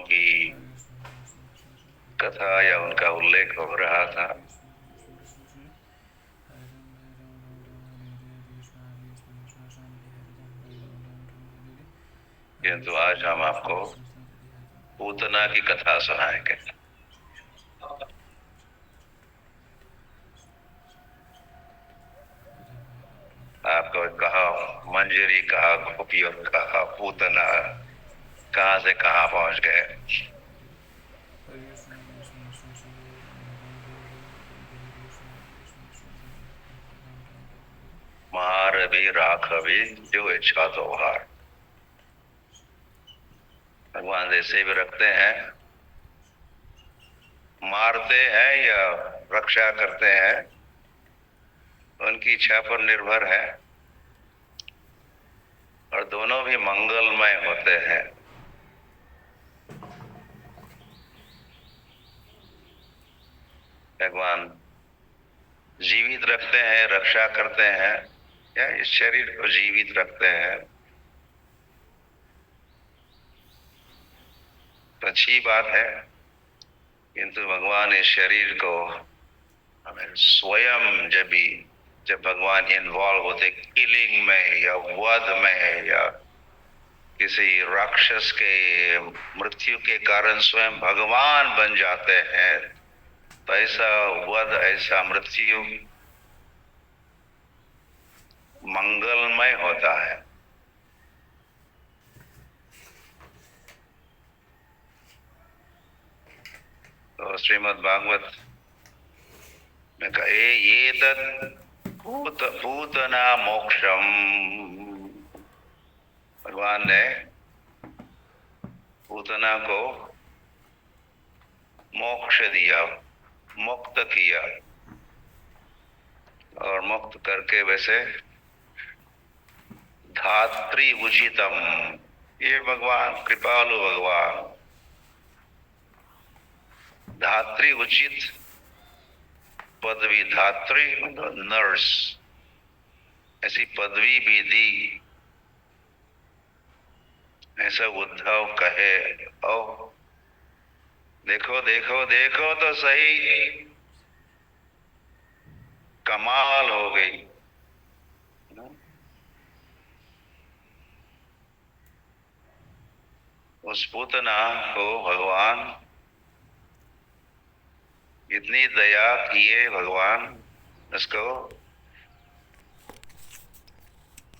की कथा या उनका उल्लेख हो रहा था। किंतु आज हम आपको पूतना की कथा सुनाएंगे। आपको कहा मंजरी, कहा गोपियों, कहा पूतना, कहां से कहां पहुंच गए। महारवि राघवी जो इच्छा तो हार। भगवान जैसे भी रखते हैं, मारते हैं या रक्षा करते हैं, उनकी इच्छा पर निर्भर है, और दोनों भी मंगलमय होते हैं। भगवान जीवित रखते हैं, रक्षा करते हैं, या इस शरीर को जीवित रखते हैं, तो अच्छी बात है। किंतु भगवान इस शरीर को हमें स्वयं जब भगवान इन्वॉल्व होते किलिंग में या वध में या किसी राक्षस के मृत्यु के कारण स्वयं भगवान बन जाते हैं, तो ऐसा वध, ऐसा मृत्यु मंगलमय होता है। तो श्रीमद् भागवत में कहे ये पूतना मोक्षम, भगवान ने पूतना को मोक्ष दिया, मुक्त किया, और मुक्त करके वैसे धात्री उचितम, ये भगवान कृपालु भगवान धात्री उचित पदवी, धात्री नर्स, ऐसी पदवी भी दी। ऐसा उद्धव कहे, ओ देखो देखो देखो तो सही, कमाल हो गई। उस पूतना को भगवान इतनी दया किए, भगवान उसको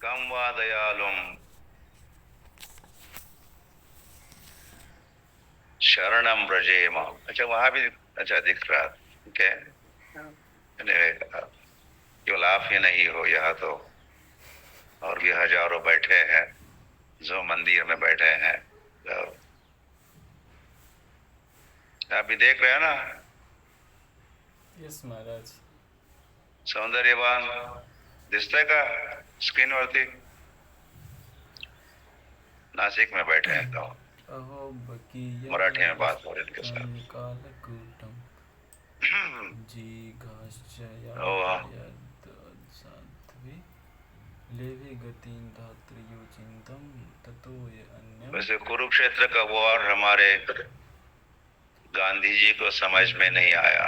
कम वा दयालुम शरणम ब्रजेम। अच्छा, वहां भी अच्छा दिख रहा, ठीक है। केवल आप ही नहीं हो, यहाँ तो और भी हजारों बैठे हैं जो मंदिर में बैठे हैं। तो आप भी देख रहे हो ना? यस महाराज। सौंदर्यवान दिसतंय का स्क्रीन वरती? नासिक में बैठे हैं तो अहो मराठी में बात हो रही है इनके साथ। कालकूटम साध्वी लेवे गतिं धात्रियो चिंतम ततो ये अन्यम। वैसे कुरुक्षेत्र का वॉर हमारे गांधी जी को समझ में नहीं आया,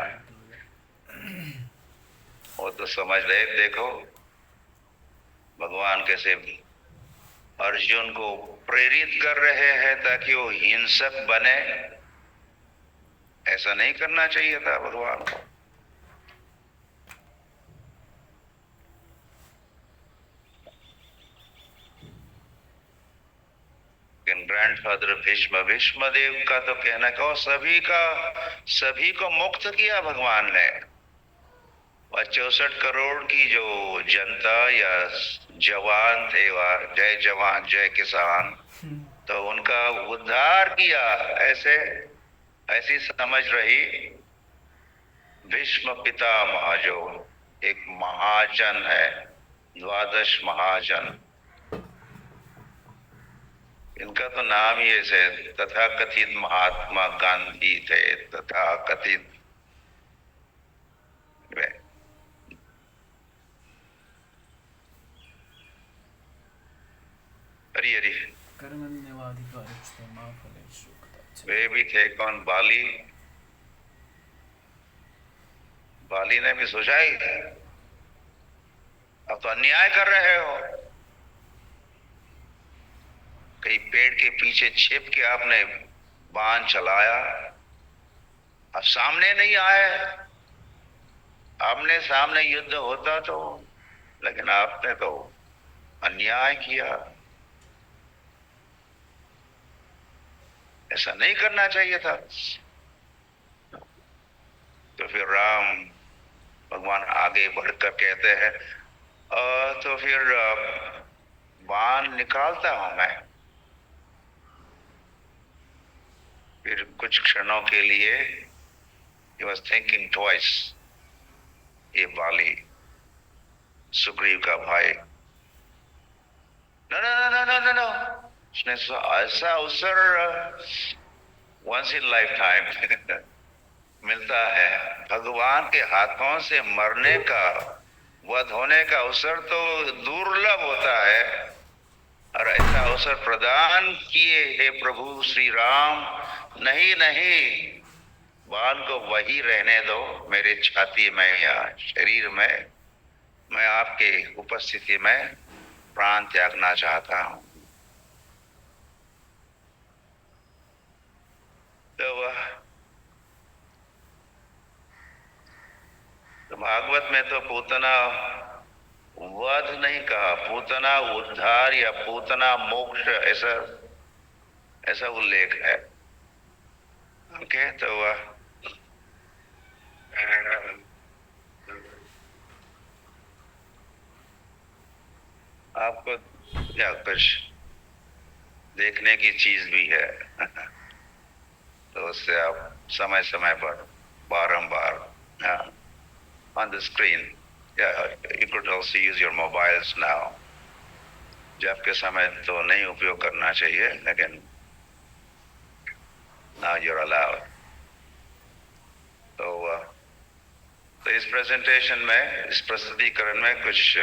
वो तो समझ रहे। देखो भगवान कैसे अर्जुन को प्रेरित कर रहे हैं ताकि वो हिंसक बने। ऐसा नहीं करना चाहिए था भगवान को। ग्रैंडफादर भीष्म देव का तो कहना कि सभी को मुक्त किया भगवान ने। 64 करोड़ की जो जनता या जवान थे, वह जय जवान जय किसान, तो उनका उद्धार किया। ऐसी समझ रही। भीष्म पितामह जो एक महाजन है, द्वादश महाजन, इनका तो नाम ही ऐसे तथाकथित महात्मा गांधी थे। तथाकथित हरि हरि। कर्मण्यवाधिकारस्ते मा फलेषु कदाचन। वे भी थे कौन? बाली। बाली ने भी सोचा ही अब तो अन्याय कर रहे हो, कहीं पेड़ के पीछे छिप के आपने बाण चलाया, अब सामने नहीं आए, आमने सामने युद्ध होता तो, लेकिन आपने तो अन्याय किया, ऐसा नहीं करना चाहिए था। तो फिर राम भगवान आगे बढ़कर कहते हैं तो फिर बाण निकालता हूं मैं। फिर कुछ क्षणों के लिए he was thinking twice, ये बाली सुग्रीव का भाई, no no no no no no, उसने ऐसा अवसर वंस इन लाइफ टाइम मिलता है, भगवान के हाथों से मरने का, वध होने का अवसर तो दुर्लभ होता है, और ऐसा अवसर प्रदान किए हे प्रभु श्री राम। नहीं नहीं, बाण को वही रहने दो मेरे छाती में या शरीर में, मैं आपके उपस्थिति में प्राण त्यागना चाहता हूं। तो भागवत में तो पूतना वध नहीं कहा, पूतना उद्धार या पूतना मोक्ष, ऐसा ऐसा उल्लेख है। ओके, तो आपको या कुछ देखने की चीज भी है तो उससे आप समय समय पर बारंबार on the screen, yeah, you could also use your mobiles now. जब के समय तो नहीं उपयोग करना चाहिए, लेकिन now you're allowed. तो इस प्रेजेंटेशन में, इस प्रस्तुतिकरण में कुछ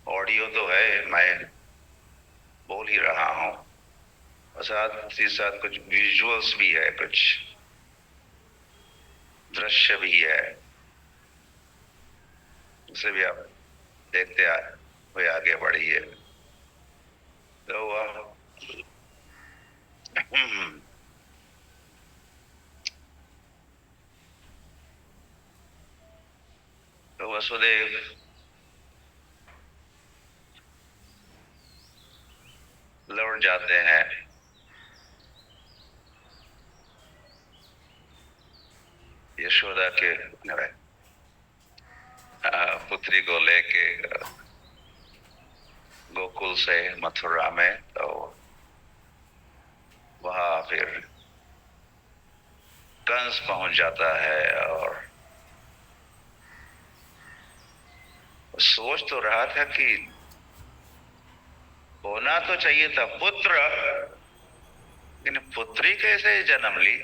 ऑडियो तो है, मैं बोल ही रहा हूँ, और साथ ही साथ कुछ विजुअल्स भी है, कुछ दृश्य भी है, उसे भी आप देखते हुए आगे बढ़िए। तो वसुदेव लौट जाते हैं यशोदा के पुत्री को लेके गोकुल से मथुरा में। तो वहां फिर कंस पहुंच जाता है और सोच तो रहा था कि होना तो चाहिए था पुत्र, लेकिन पुत्री कैसे जन्म ली?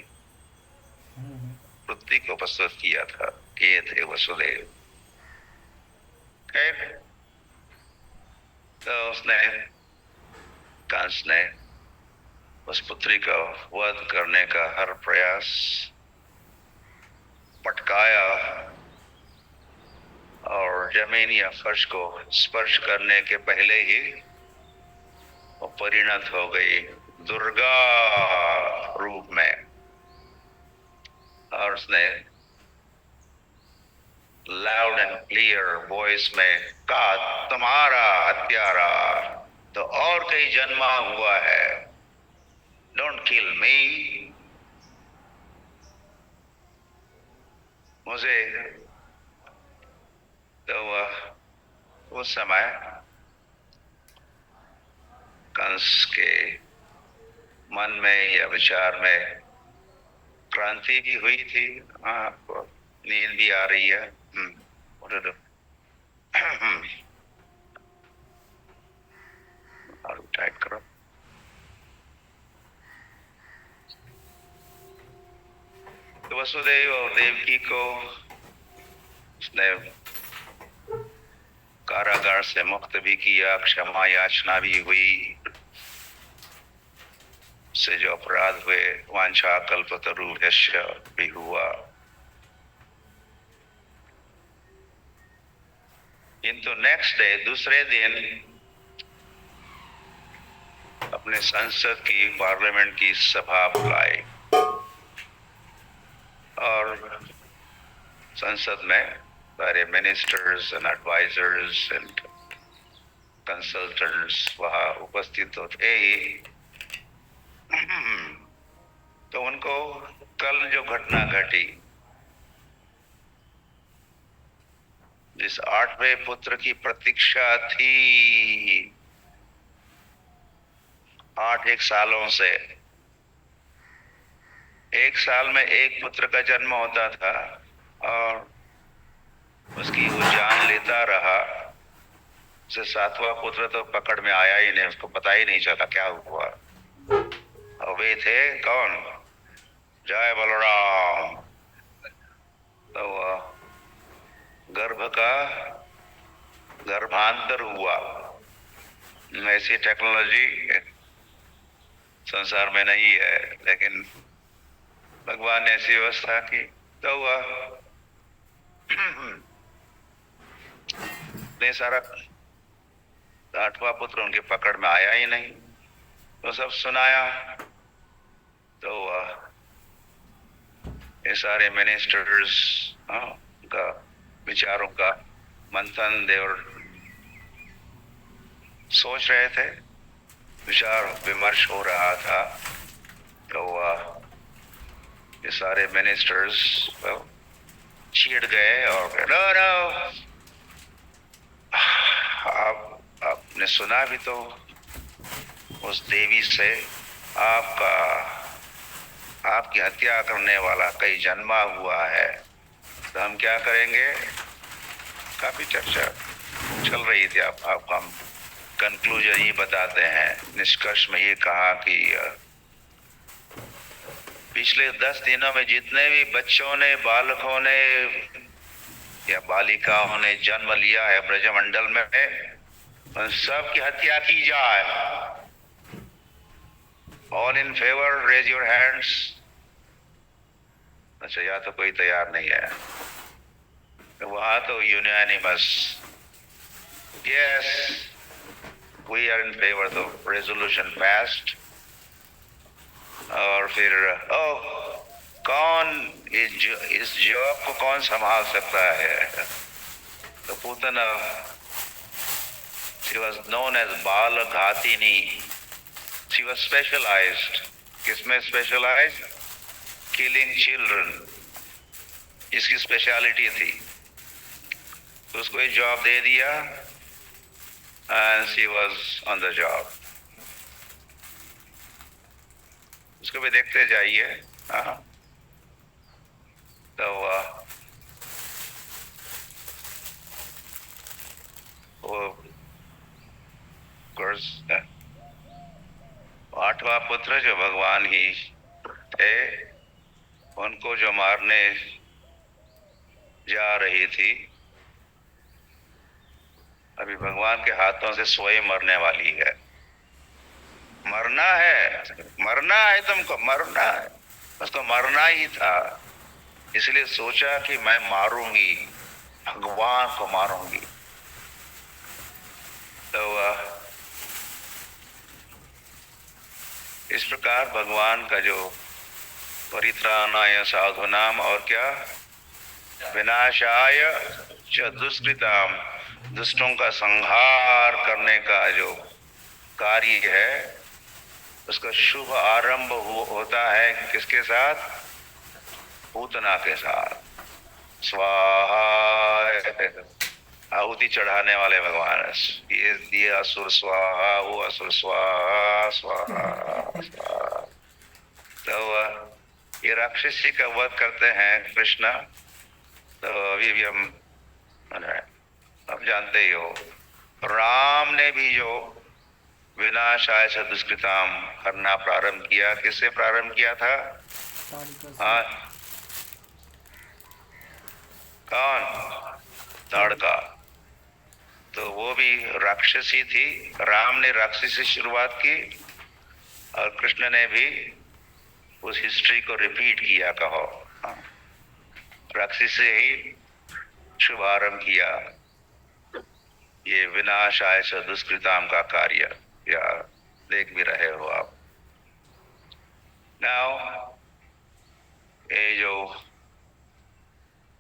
पुत्री को प्रस्तुत किया था, ये थे वसुदेव। खैर, तो उसने, कंस ने उस पुत्री का वध करने का हर प्रयास पटकाया और जमीन या फर्श को स्पर्श करने के पहले ही वो परिणत हो गई दुर्गा रूप में, और उसने लाउड एंड क्लियर वॉइस में कहा, तुम्हारा हत्यारा तो और कहीं जन्मा हुआ है, डोंट किल मी। मुझे तो उस समय कंस के मन में या विचार में क्रांति भी हुई थी। आपको नींद भी आ रही है? और टाइप करो। तो वसुदेव और देवकी को उसने कारागार से मुक्त भी किया, क्षमा याचना भी हुई, से जो अपराध हुए, वांछा कल्पतरुभ्यश्च भी हुआ, किंतु नेक्स्ट डे, दूसरे दिन अपने संसद की, पार्लियामेंट की सभा बुलाई और संसद में सारे ministers and advisers and consultants वहां उपस्थित तो थे ही। तो उनको कल जो घटना घटी, जिस 8वें पुत्र की प्रतीक्षा थी 8 सालों से, 1 साल में एक पुत्र का जन्म होता था और उसकी वो जान लेता रहा। उसे 7वां पुत्र तो पकड़ में आया ही नहीं, उसको पता ही नहीं चला क्या हुआ। और वे थे कौन? जय बलराम। तो गर्भ का गर्भांतर हुआ। ऐसी टेक्नोलॉजी संसार में नहीं है, लेकिन भगवान ने ऐसी व्यवस्था की। तो हुआ इतने सारा 8वां पुत्र उनके पकड़ में आया ही नहीं, तो सब सुनाया। तो ये सारे मिनिस्टर्स का विचारों का मंथन, देवर सोच रहे थे, विचार विमर्श हो रहा था। तो ये सारे मिनिस्टर्स चिढ़ गए और नो, आपने सुना भी तो उस देवी से आपकी हत्या करने वाला कई जन्मा हुआ है, तो हम क्या करेंगे? काफी चर्चा चल रही थी। आप हम कंक्लूजन ये बताते हैं, निष्कर्ष में ये कहा कि पिछले 10 दिनों में जितने भी बच्चों ने, बालकों ने या बालिकाओं ने जन्म लिया है ब्रजमंडल में, उन सब की हत्या की जाए। All in favour, raise your hands. अच्छा, या तो कोई तैयार नहीं है, तो वहां तो unanimous, yes we are in favour, तो रेजोल्यूशन पास्ड। और फिर कौन इस जॉब को कौन संभाल सकता है? तो Putana, she was known as बाल घातिनी, she was specialized, किसमें specialized? Killing children, इसकी स्पेशलिटी थी। तो उसको एक जॉब दे दिया and she was on the job। उसको भी देखते जाइए। हाँ, तो वो 8वां पुत्र जो भगवान ही थे, उनको जो मारने जा रही थी, अभी भगवान के हाथों से स्वयं मरने वाली है। मरना है तुमको, मरना है, उसको मरना ही था। इसलिए सोचा कि मैं मारूंगी, भगवान को मारूंगी। तो इस प्रकार भगवान का जो परित्राणाय साधूनाम और क्या विनाशाय च दुष्कृताम, दुष्टों का संहार करने का जो कार्य है, उसका शुभ आरंभ होता है किसके साथ? पूतना के साथ। स्वाहा, आहुति चढ़ाने वाले भगवान। ये असुर स्वाहा, वो असुर स्वाहा, स्वाहा स्वाहा। तो ये राक्षसी का वध करते हैं कृष्ण। तो अभी भी हम जानते ही हो, राम ने भी जो विनाशाय च दुष्कृताम करना प्रारंभ किया, किससे प्रारंभ किया था? हाँ, कौन? ताड़का। तो वो भी राक्षसी थी। राम ने राक्षसी से शुरुआत की और कृष्ण ने भी उस हिस्ट्री को रिपीट किया, कहो। राक्षसी से ही शुभारंभ किया ये विनाशाय स दुष्कृताम का कार्य, या देख भी रहे हो आप। नाउ ये जो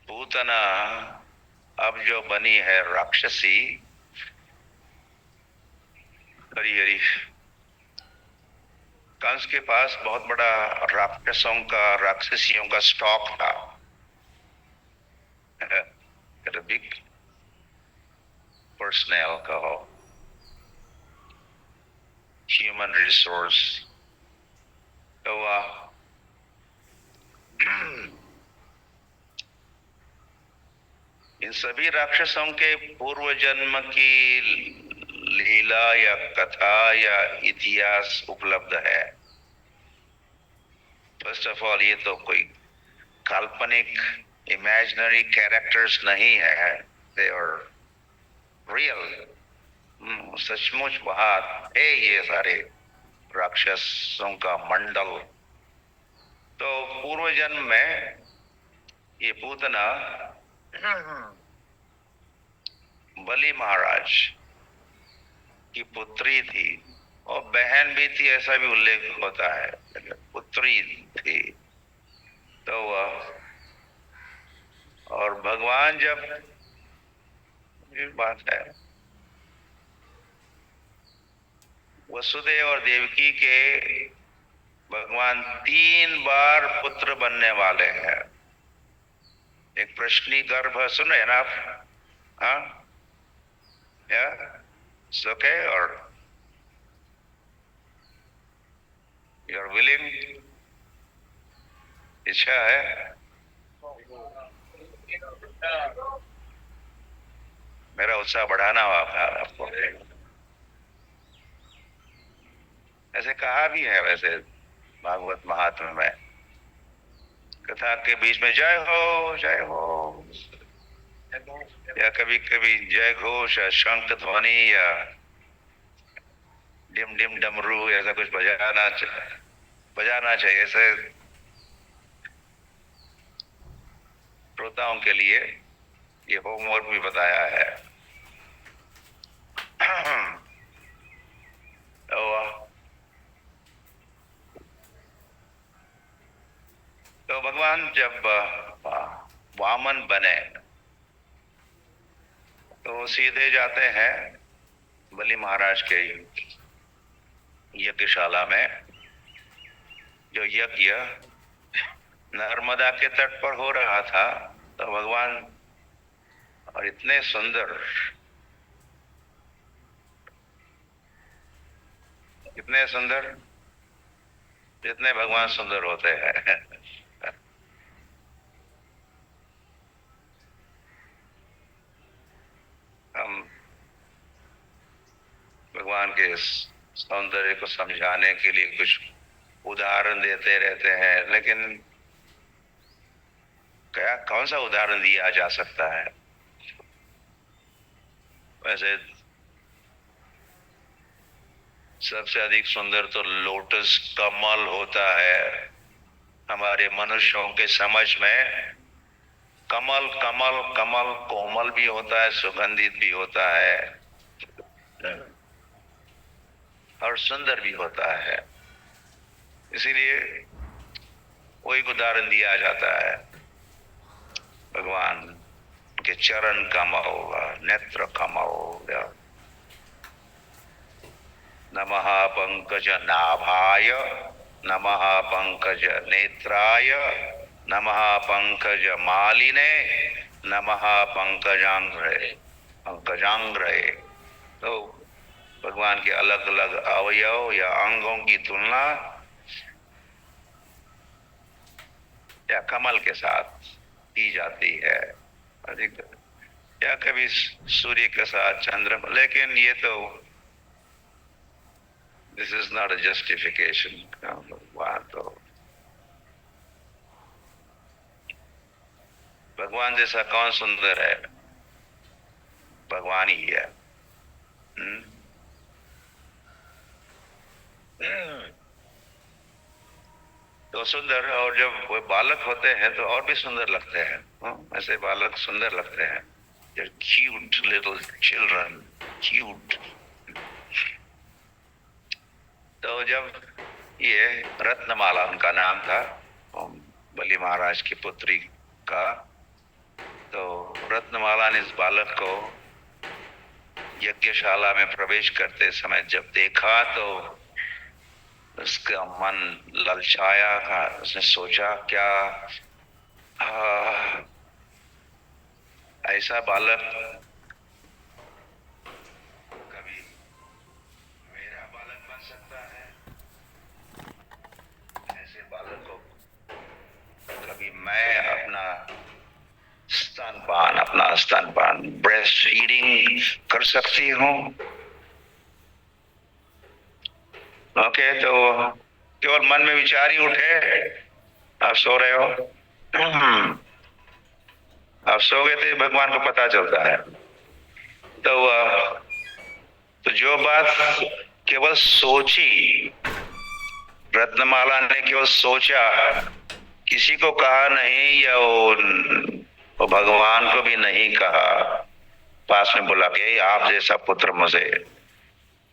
पूतना अब जो बनी है राक्षसी, हरी हरी, कंस के पास बहुत बड़ा राक्षसों का, राक्षसियों का स्टॉक था। बिग पर्सनल कहो, ह्यूमन रिसोर्स। तो इन सभी राक्षसों के पूर्व जन्म की लीला या कथा या इतिहास उपलब्ध है। फर्स्ट ऑफ ऑल, ये तो कोई काल्पनिक इमेजिनरी कैरेक्टर्स नहीं है, दे आर रियल। सचमुच वहां है ये सारे राक्षसों का मंडल। तो पूर्व जन्म में ये पूतना बलि महाराज की पुत्री थी, और बहन भी थी, ऐसा भी उल्लेख होता है, पुत्री थी। तो और भगवान जब, ये बात है, वसुदेव और देवकी के भगवान 3 बार पुत्र बनने वाले हैं। एक प्रश्नी गर्भ, सुन रहे हैं ना आप? हाँ, या ओके, और यू आर विलिंग, इच्छा है? मेरा उत्साह बढ़ाना हो आपको। ऐसे कहा भी है वैसे भागवत महात्म्य में, कथा के बीच में जय हो जय हो, या कभी कभी जय घोष या शंख ध्वनि या डिम डिम डमरू, ऐसा कुछ बजाना चाहिए। ऐसे श्रोताओं के लिए ये होमवर्क भी बताया है। तो भगवान जब वामन बने तो सीधे जाते हैं बलि महाराज के यज्ञशाला में। जो यज्ञ नर्मदा के तट पर हो रहा था, तो भगवान, और इतने सुंदर, इतने सुंदर जितने भगवान सुंदर होते हैं। हम भगवान के सौंदर्य को समझाने के लिए कुछ उदाहरण देते रहते हैं, लेकिन क्या, कौन सा उदाहरण दिया जा सकता है? वैसे सबसे अधिक सुंदर तो लोटस कमल होता है। हमारे मनुष्यों के समझ में कमल कमल कमल कोमल भी होता है, सुगंधित भी होता है, और सुंदर भी होता है। इसीलिए वो एक उदाहरण दिया जाता है, भगवान के चरण कमल, नेत्र कमल। नमः पंकज नाभाय, नमः पंकज नेत्राय, नमः पंकज मालिने, नमः पंकजांग्रे, पंकजांग्रे। तो भगवान के अलग अलग अवयव या अंगों की तुलना या कमल के साथ की जाती है, अधिक, या कभी सूर्य के साथ चंद्रमा। लेकिन ये तो, this is not a justification. भगवान तो, भगवान जैसा कौन सुंदर है? भगवान ही है। तो सुंदर, और जब वो बालक होते हैं तो और भी सुंदर लगते हैं। ऐसे बालक सुंदर लगते हैं, क्यूट लिटिल चिल्ड्रन, क्यूट। तो जब ये रत्नमाला उनका नाम था, बलि महाराज की पुत्री का, तो रत्नमाला ने इस बालक को यज्ञशाला में प्रवेश करते समय जब देखा तो उसका मन ललचाया था। उसने सोचा क्या ऐसा बालक कभी मेरा बालक बन सकता है? ऐसे बालक को कभी मैं अपना स्तनपान ब्रेस्ट फीडिंग कर सकती हूँ? ओके, तो केवल मन में विचार ही उठे। आप सो रहे हो, आप सो गए थे, भगवान को पता चलता है। तो जो बात केवल सोची, रत्नमाला ने केवल सोचा, किसी को कहा नहीं, या वो भगवान को भी नहीं कहा, पास में बोला कि आप जैसा पुत्र मुझे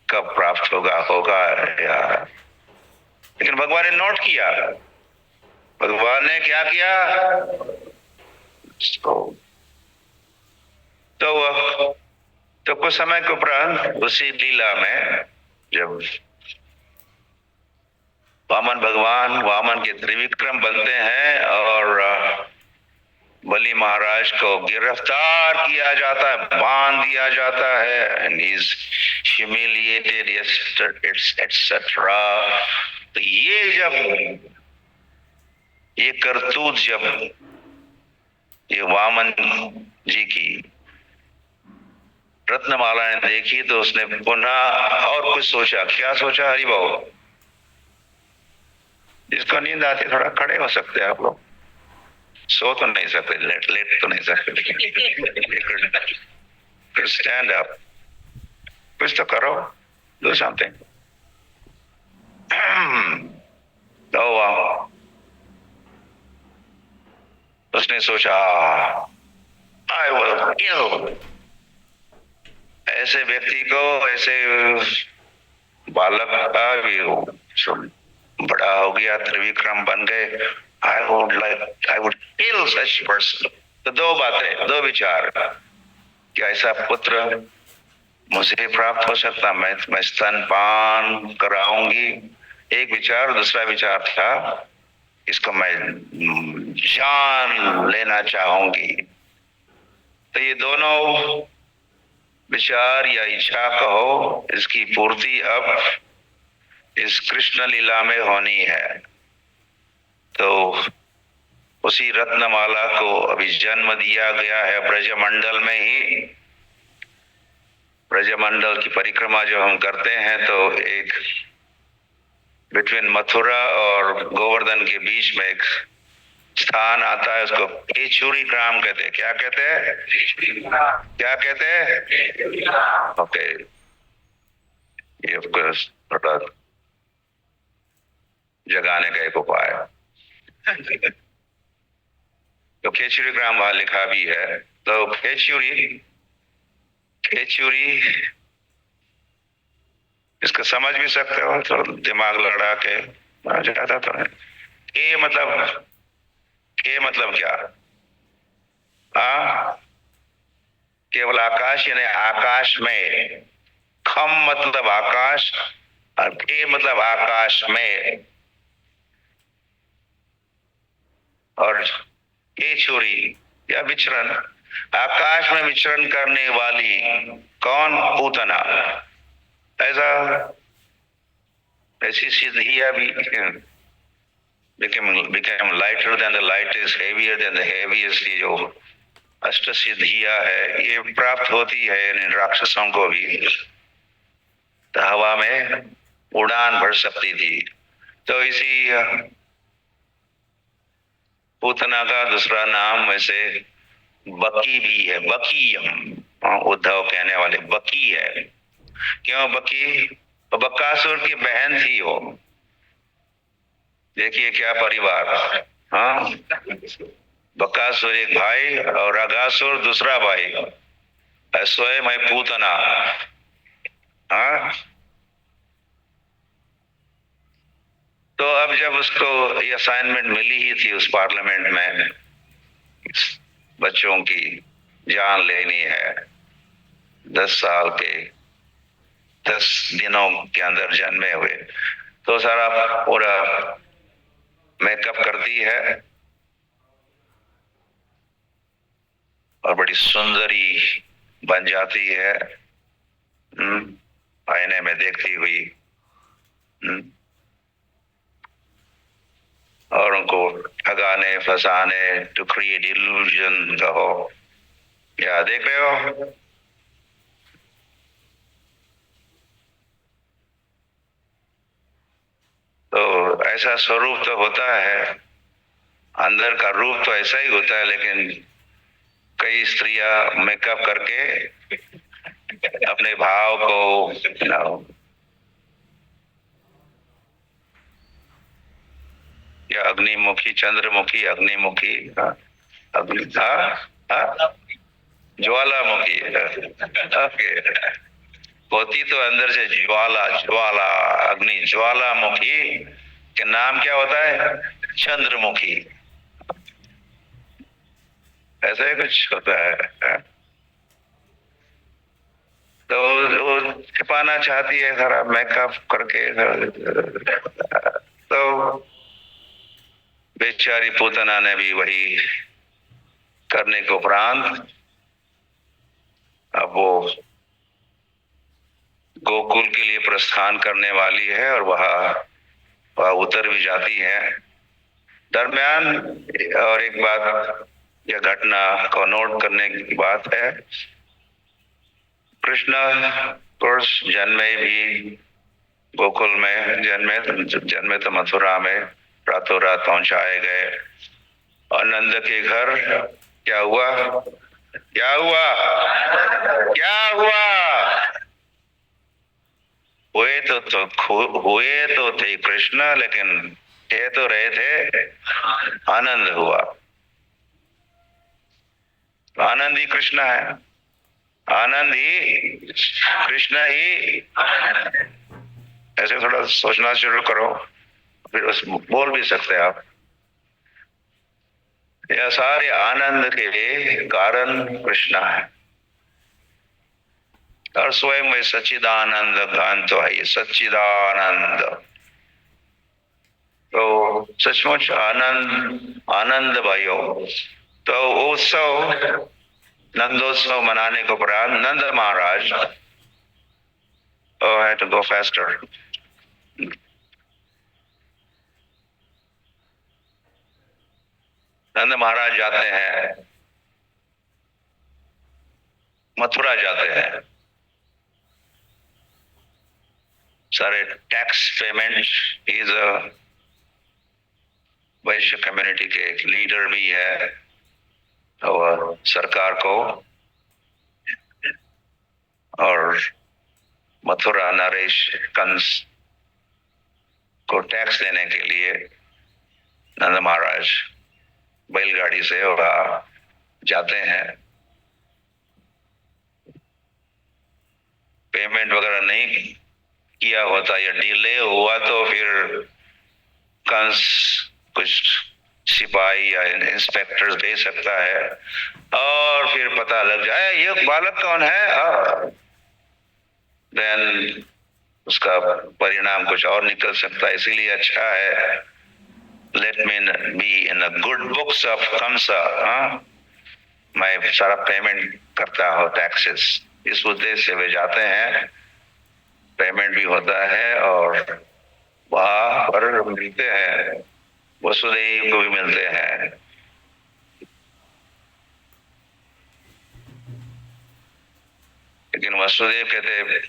कब प्राप्त होगा यार। लेकिन भगवान ने नोट किया। भगवान ने क्या किया? तो कुछ समय के उपरांत उसी लीला में जब वामन के त्रिविक्रम बनते हैं और बलि महाराज को गिरफ्तार किया जाता है, बांध दिया जाता है, and he's humiliated, etc. तो ये करतूत जब ये वामन जी की रत्नमाला ने देखी तो उसने पुनः और कुछ सोचा। क्या सोचा? हरि बाबू, जिसको नींद आती थोड़ा खड़े हो सकते हैं आप लोग, सो तो नहीं सकते, लेट तो नहीं सकते, लेकिन स्टैंड अप, कुछ तो करो, डू समथिंग। तो उसने सोचा आई विल किल ऐसे व्यक्ति को, ऐसे बालक का भी बड़ा हो गया, त्रिविक्रम बन गए, I would kill such person. तो दो बातें, दो विचार, क्या ऐसा पुत्र मुझे प्राप्त हो सकता? मैं स्तनपान कराऊंगी, एक विचार। दूसरा विचार था इसको मैं जान लेना चाहूंगी। तो ये दोनों विचार या इच्छा कहो, इसकी पूर्ति अब इस कृष्ण लीला में होनी है। तो उसी रत्नमाला को अभी जन्म दिया गया है ब्रजमंडल में ही। ब्रजमंडल की परिक्रमा जो हम करते हैं तो एक बिटवीन मथुरा और गोवर्धन के बीच में एक स्थान आता है, उसको केचुरी ग्राम कहते हैं। क्या कहते हैं? क्या कहते हैं? ओके, ये ऑफ कोर्स थोड़ा जगाने का एक उपाय। तो केचुरी ग्राम वहां लिखा भी है। तो केचुरी इसको समझ भी सकते हो, तो दिमाग लड़ा के जाता तो है। के मतलब क्या? केवल आकाश, यानी आकाश में। खम मतलब आकाश, और के मतलब आकाश में। और केचुरी या विचरण, आकाश में विचरण करने वाली कौन? पूतना। ऐसी सिद्धियां भी became lighter than the lightest, heavier than the heaviest, ये जो अष्ट सिद्धियां है ये प्राप्त होती है इन राक्षसों को भी। तो हवा में उड़ान भर सकती थी। तो इसी पूतना का दूसरा नाम वैसे बकी भी है, बकीयम। उद्धव कहने वाले बकी है। क्यों बकी? बकासुर की बहन थी वो। देखिए क्या परिवार। हाँ, बकासुर एक भाई और अगासुर दूसरा भाई, स्वयं है पूतना। हाँ, तो अब जब उसको ये असाइनमेंट मिली ही थी उस पार्लियामेंट में, बच्चों की जान लेनी है, 10 साल के 10 दिनों के अंदर जन्मे हुए, तो सारा पूरा मेकअप करती है और बड़ी सुंदरी बन जाती है। आईने में देखती हुई। और उनको ठगाने फंसाने, टू क्रिएट इल्यूजन कहो, या देख रहे हो। तो ऐसा स्वरूप तो होता है, अंदर का रूप तो ऐसा ही होता है, लेकिन कई स्त्रियां मेकअप करके अपने भाव को या अग्निमुखी, चंद्रमुखी, अग्निमुखी, अग्नि, ज्वालामुखी, ओके, होती तो अंदर से ज्वाला, ज्वाला, अग्नि, ज्वालामुखी के नाम क्या होता है? चंद्रमुखी। ऐसा ही कुछ होता है। तो वो छिपाना चाहती है सारा मेकअप करके। तो बेचारी पूतना ने भी वही करने के उपरांत अब वो गोकुल के लिए प्रस्थान करने वाली है और वह उतर भी जाती है। दरमियान और एक बात, यह घटना को नोट करने की बात है, कृष्ण पुरुष जन्मे भी गोकुल में, जन्मे तो मथुरा में, रातों रात पहुंचाए गए। और नंद के घर क्या हुआ? क्या हुआ? क्या हुआ? हुए तो थे कृष्ण, लेकिन कह तो रहे थे आनंद हुआ। आनंद ही कृष्ण है, आनंद ही कृष्ण ही। ऐसे थोड़ा सोचना शुरू करो, फिर बस बोल भी सकते हैं आप। यह सारे आनंद के लिए कारण कृष्ण है, और स्वयं में सच्चिदानंद घन तो है, ये सच्चिदानंद। तो सचमुच आनंद, आनंद भयो। तो उत्सव, नंदोत्सव मनाने के उपरांत नंद महाराज, I had to go faster. नंद महाराज जाते हैं, मथुरा जाते हैं। सारे tax payment, is Vysya community के एक लीडर भी है, और सरकार को और मथुरा नरेश कंस को टैक्स देने के लिए नंद महाराज बैलगाड़ी से वहां जाते हैं। पेमेंट वगैरह नहीं किया होता या डिले हुआ तो फिर कंस कुछ सिपाही या इंस्पेक्टर्स भेज सकता है, और फिर पता लग जाए ये बालक कौन है, देन उसका परिणाम कुछ और निकल सकता है। इसीलिए अच्छा है, let me be in the good books of Kansa, मैं सारा पेमेंट करता हूँ टैक्सेस, इस उद्देश्य से वे जाते हैं। पेमेंट भी होता है और वहां पर मिलते हैं, वसुदेव को भी मिलते हैं। लेकिन वसुदेव कहते,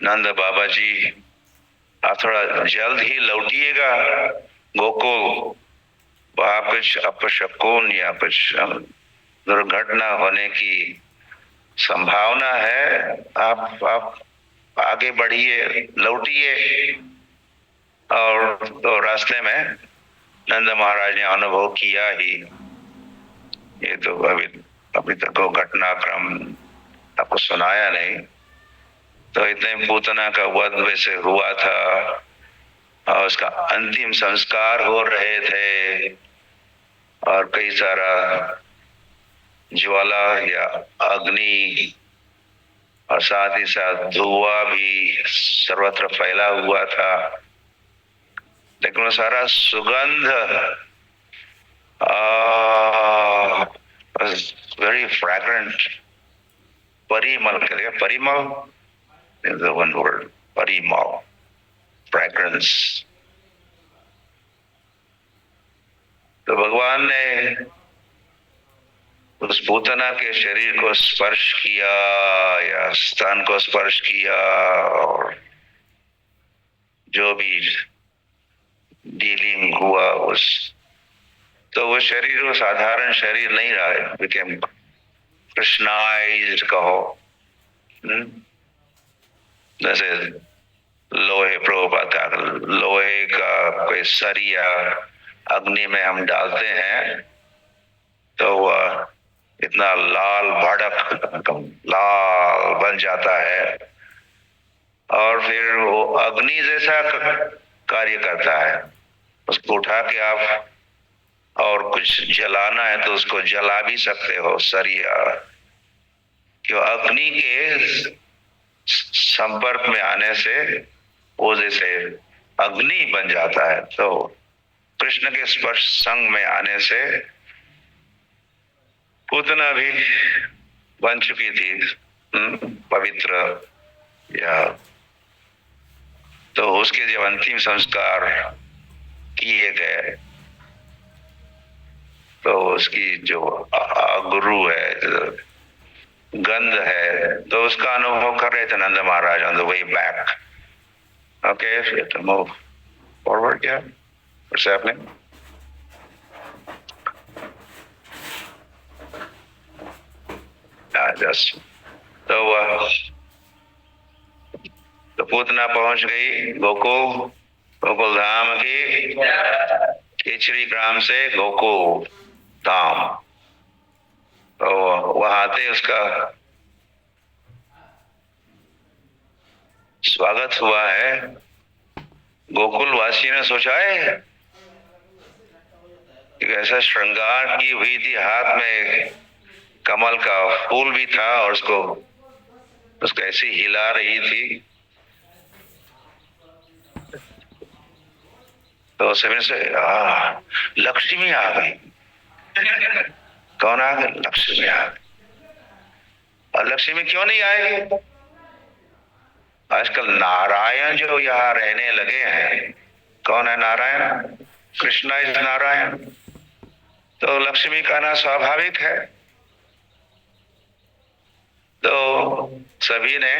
नंद बाबा जी आप थोड़ा जल्द ही लौटिएगा गोकुल, वहां कुछ अपशकुन या कुछ दुर्घटना होने की संभावना है, आप आगे बढ़िए, लौटिए। और तो रास्ते में नंद महाराज ने अनुभव किया ही। ये तो अभी तक वो घटनाक्रम आपको सुनाया नहीं। तो इतने पूतना का वध वैसे हुआ था और उसका अंतिम संस्कार हो रहे थे और कई सारा ज्वाला या अग्नि और साथ ही साथ धुआं भी सर्वत्र फैला हुआ था, लेकिन वो सारा सुगंध वेरी फ्रैग्रेंट, परिमल करेगा, Parimal is the one word, Parimal, fragrance. तो भगवान ने उस पूतना के शरीर को स्पर्श किया या स्तन को स्पर्श किया और जो भी डीलिंग हुआ उस, तो वो शरीर वो साधारण शरीर नहीं रहा, बिकेम कृष्णाइज्ड कहो। जैसे लोहे, प्रभुपाद का लोहे का कोई सरिया अग्नि में हम डालते हैं तो वह इतना लाल भड़क लाल बन जाता है और फिर वो अग्नि जैसा कार्य करता है। उसको उठा के आप और कुछ जलाना है तो उसको जला भी सकते हो सरिया, क्यों अग्नि के संपर्क में आने से वो जैसे अग्नि बन जाता है। तो कृष्ण के स्पर्श संग में आने से पूतना भी बन चुकी थी पवित्र। या तो उसके जब अंतिम संस्कार किए गए तो उसकी जो गुरु है, गंध है, तो उसका अनुभव कर रहे थे Nand Maharaj on the way back. Okay, so you have to move forward. Yeah, what's happening? Just तो पूतना पहुंच गई गोकुल, गोकुल धाम की, केचरी ग्राम से गोकुल धाम। तो वहां आते उसका स्वागत हुआ है। गोकुल वासी ने सोचा है कि ऐसा श्रृंगार की हुई थी, हाथ में कमल का फूल भी था और उसको ऐसी हिला रही थी। तो समय से लक्ष्मी आ गई। कौन आ गई? लक्ष्मी आ गई। और लक्ष्मी क्यों नहीं आएगी? आजकल नारायण जो यहाँ रहने लगे हैं, कौन है नारायण? कृष्णा इज नारायण। तो लक्ष्मी का आना स्वाभाविक है। तो सभी ने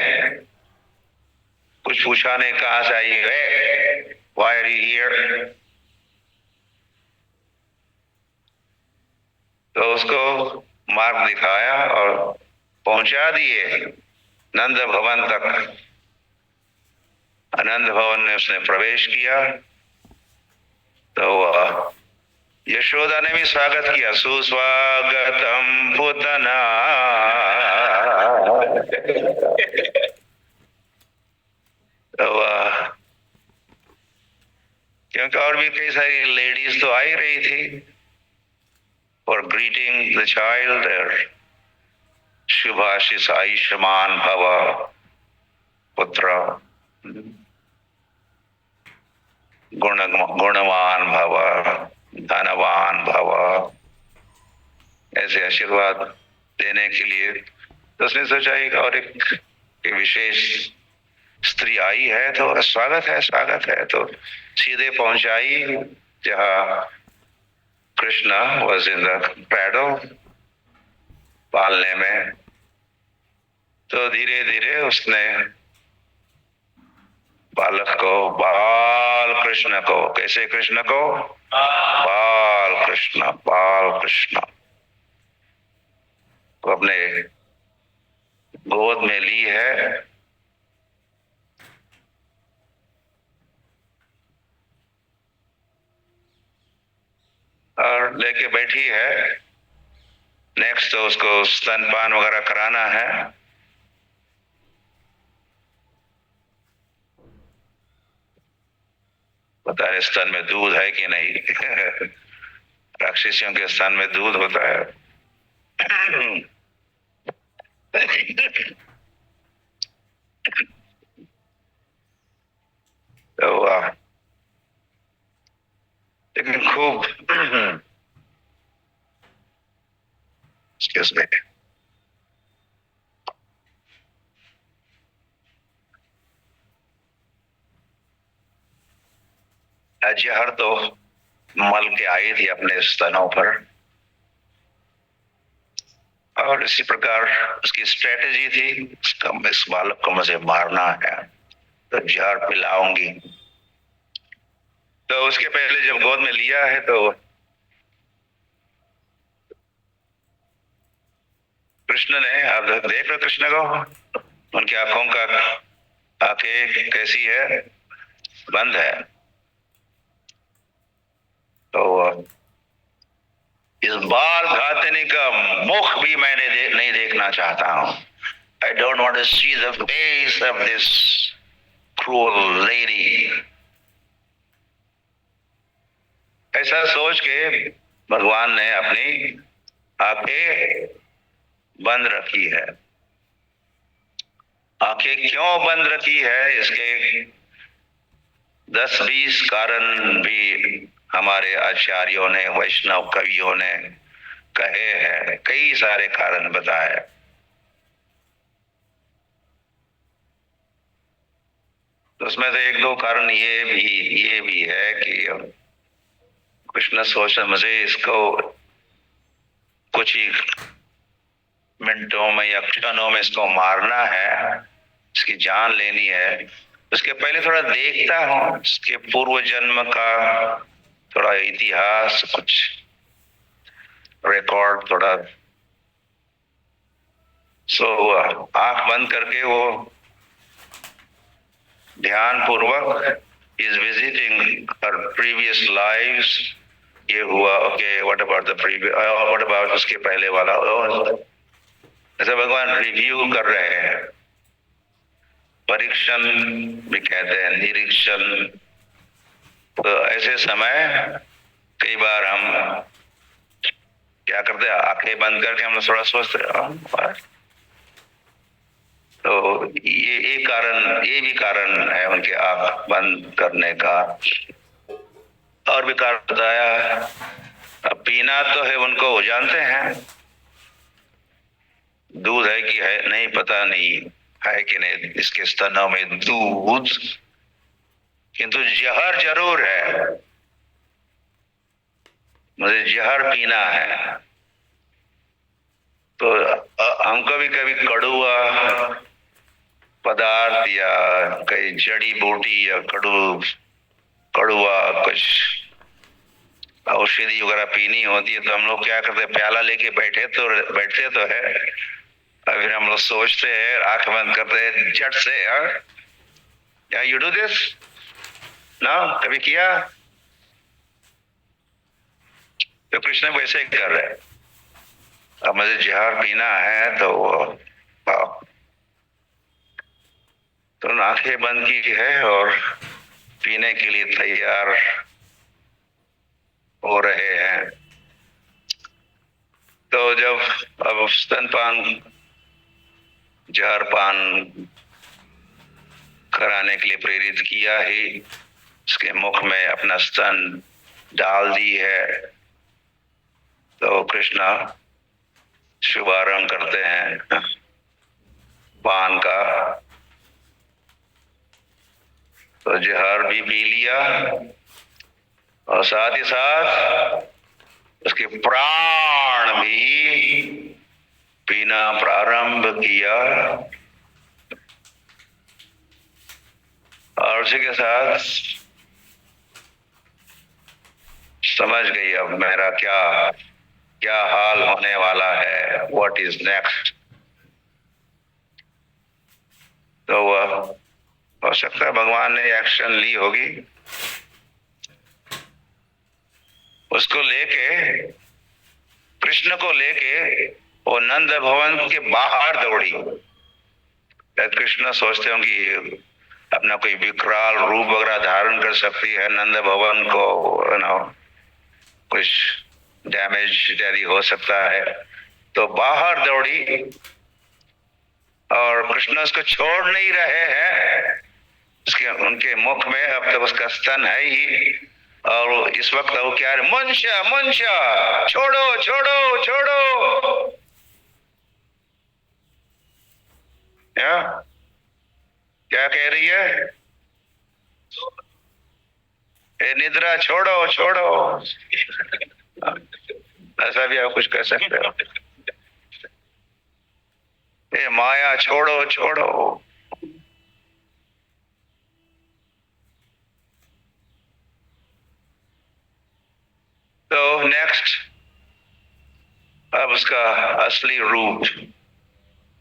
कुछ पूछा नहीं, कहां से आई है, व्हाई आर यू हियर? तो उसको मार्ग दिखाया और पहुंचा दिए नंद भवन तक। आनंद भवन में उसने प्रवेश किया तो यशोदा ने भी स्वागत किया, सुस्वागतम पूतना। तो क्योंकि और भी कई सारी लेडीज तो आ ही रही थी फॉर ग्रीटिंग द चाइल्ड। शुभाशीष आयुष्मान भव पुत्र, गुणवान भव, धनवान भव, ऐसे आशीर्वाद देने के लिए। तो उसने सोचा और एक विशेष स्त्री आई है तो स्वागत है, स्वागत है। तो सीधे पहुंचाई जहाँ Krishna was in the cradle, पालने में। तो धीरे धीरे उसने बालक को, बाल कृष्ण को, कैसे कृष्ण को? बाल कृष्ण, बाल कृष्ण को अपने गोद में ली है लेके बैठी है। नेक्स्ट तो उसको स्तनपान वगैरह कराना है। पता है स्तन में दूध है कि नहीं। राक्षसियों के स्तन में दूध होता है। तो लेकिन खूब excuse me, जहर तो मल के आई थी अपने स्तनों पर, और इसी प्रकार उसकी स्ट्रेटेजी थी, इस बालक को मुझे मारना है तो जहर पिलाऊंगी। तो उसके पहले जब गोद में लिया है तो कृष्ण ने, आप देख रहे कृष्ण को, उनकी आंखों का आंखें कैसी है, बंद है। तो इस बाल घातनी का मुख भी मैंने नहीं देखना चाहता हूं। I don't want to see the face of this cruel lady. ऐसा सोच के भगवान ने अपनी आंखें बंद रखी है। आंखें क्यों बंद रखी है, इसके 10-20 कारण भी हमारे आचार्यों ने, वैष्णव कवियों ने कहे हैं, कई सारे कारण बताए। तो उसमें से 1-2 कारण ये भी है कि कृष्ण सोच मुझे इसको कुछ ही मिनटों में या क्षणों में इसको मारना है, इसकी जान लेनी है। उसके पहले थोड़ा देखता हूं इसके पूर्व जन्म का थोड़ा इतिहास, कुछ रिकॉर्ड थोड़ा। सो आंख बंद करके वो ध्यान पूर्वक is visiting her previous lives. ये हुआ, okay, what about the previous, what about उसके पहले वाला, ऐसा भगवान रिव्यू कर रहे हैं। परीक्षण भी कहते हैं, निरीक्षण। तो ऐसे समय कई बार हम क्या करते हैं, आंखें बंद करके हम लोग थोड़ा सोचते हैं। तो ये कारण, ये भी कारण है उनके आंख बंद करने का। और भी कारण बताया। अब पीना तो है उनको, वो जानते हैं दूध है कि है नहीं, पता नहीं है कि नहीं इसके स्तनों में दूध, किंतु जहर जरूर है, मुझे जहर पीना है। तो हमको भी कभी कड़ुआ पदार्थ या कई जड़ी बूटी या कड़ुआ कुछ औषधि वगैरह पीनी होती है, तो हम लोग क्या करते हैं, प्याला लेके बैठते तो है, और फिर हम लोग सोचते हैं, आंख बंद करते हैं झट से। या यू डू दिस ना, कभी किया? तो कृष्ण वैसे ही कर रहे हैं। अब मुझे जहर पीना है तो आंखें बंद की है और पीने के लिए तैयार हो रहे हैं। तो जब अब स्तनपान, जहरपान कराने के लिए प्रेरित किया ही, उसके मुख में अपना स्तन डाल दी है, तो कृष्णा शुभारंभ करते हैं पान का। तो जहर भी पी लिया और साथ ही साथ उसके प्राण भी पीना प्रारंभ किया, और उसी के साथ समझ गई अब मेरा क्या हाल होने वाला है, व्हाट इज नेक्स्ट। तो वह हो सकता है भगवान ने एक्शन ली होगी, उसको लेके, कृष्ण को लेके वो नंद भवन के बाहर दौड़ी। शायद कृष्ण सोचते होंगे ये अपना कोई विकराल रूप वगैरह धारण कर सकती है, नंद भवन को कुछ डैमेज इत्यादि हो सकता है, तो बाहर दौड़ी। और कृष्ण उसको छोड़ नहीं रहे हैं, उसके उनके मुख में अब तक उसका स्तन है ही। और इस वक्त वो क्या है, मनुष्य मनुष्य छोड़ो छोड़ो छोड़ो, क्या कह रही है, ए निद्रा छोड़ो छोड़ो, ऐसा भी आप कुछ कह सकते हो, ए माया छोड़ो छोड़ो। तो नेक्स्ट, अब उसका असली रूप,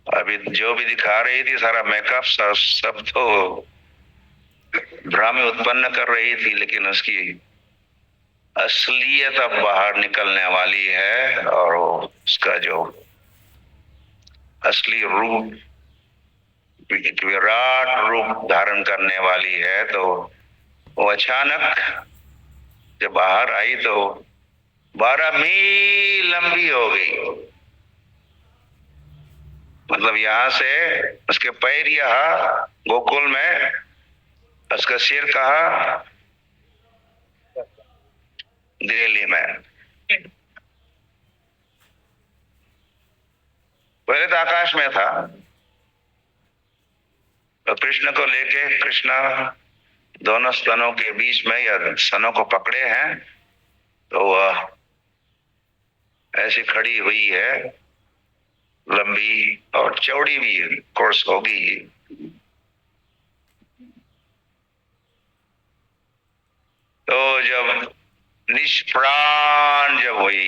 अभी जो भी दिखा रही थी सारा मेकअप सब तो भ्रम उत्पन्न कर रही थी, लेकिन उसकी असलियत अब बाहर निकलने वाली है। और उसका जो असली रूप, एक विराट रूप धारण करने वाली है। तो वो अचानक जब बाहर आई तो 12 मील लंबी हो गई। मतलब यहां से उसके पैर यहाँ गोकुल में, उसका सिर कहा दिल्ली में। पहले तो आकाश में था। तो कृष्ण को लेके, कृष्ण दोनों स्तनों के बीच में या स्तनों को पकड़े हैं, तो वह ऐसी खड़ी हुई है, लंबी और चौड़ी भी कोर्स होगी। तो जब निष्प्राण जब हुई,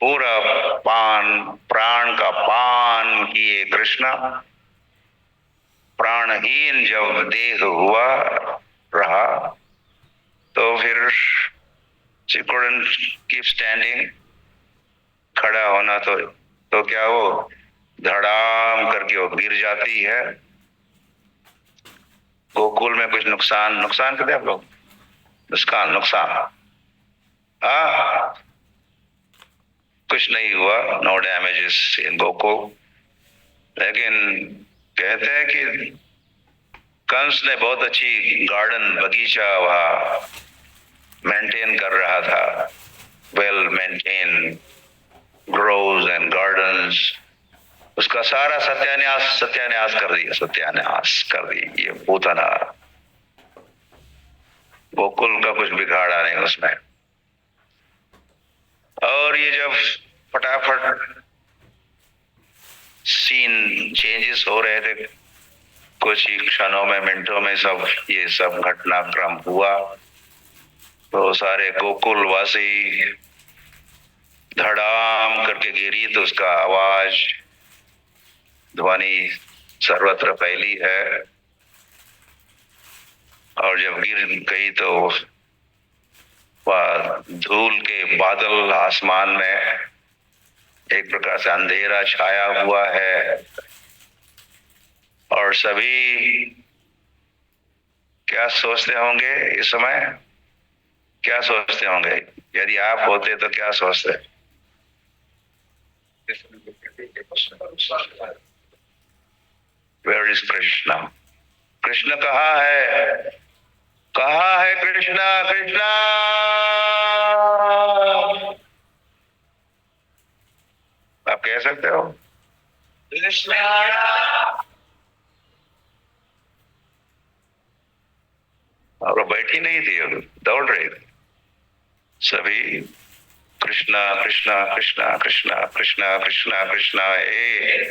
पूरा प्राण का पान किए कृष्ण, प्राणहीन जब देह हुआ रहा, तो फिर she couldn't keep standing, खड़ा होना तो क्या वो धड़ाम करके वो गिर जाती है। गोकुल में कुछ नुकसान कहते हैं आप लोग, नुकसान कुछ नहीं हुआ, नो डैमेजेस इन गोकुल। लेकिन कहते हैं कि कंस ने बहुत अच्छी गार्डन, बगीचा वहां मेंटेन कर रहा था, well maintain groves and gardens. उसका सारा सत्यानाश कर दी ये पूतना। गोकुल का कुछ बिगाड़ा नहीं उसमें। और ये जब फटाफट सीन चेंजेस हो रहे थे, कुछ ही क्षणों में, मिनटों में ये सब घटनाक्रम हुआ, तो सारे गोकुल वासी धड़ाम करके गिरी। तो उसका आवाज, ध्वनि सर्वत्र फैली है। और जब गिर गई तो वह धूल के बादल, आसमान में एक प्रकार से अंधेरा छाया हुआ है। और सभी क्या सोचते होंगे इस समय, क्या सोचते होंगे, यदि आप होते तो क्या सोचते? Where is Krishna? कृष्ण कहाँ है? कहाँ है कृष्णा? कृष्णा आप कह सकते हो कृष्णा। और वो बैठी नहीं थी, दौड़ रही थी। सभी कृष्णा कृष्णा कृष्णा कृष्णा कृष्णा कृष्णा कृष्णा, हे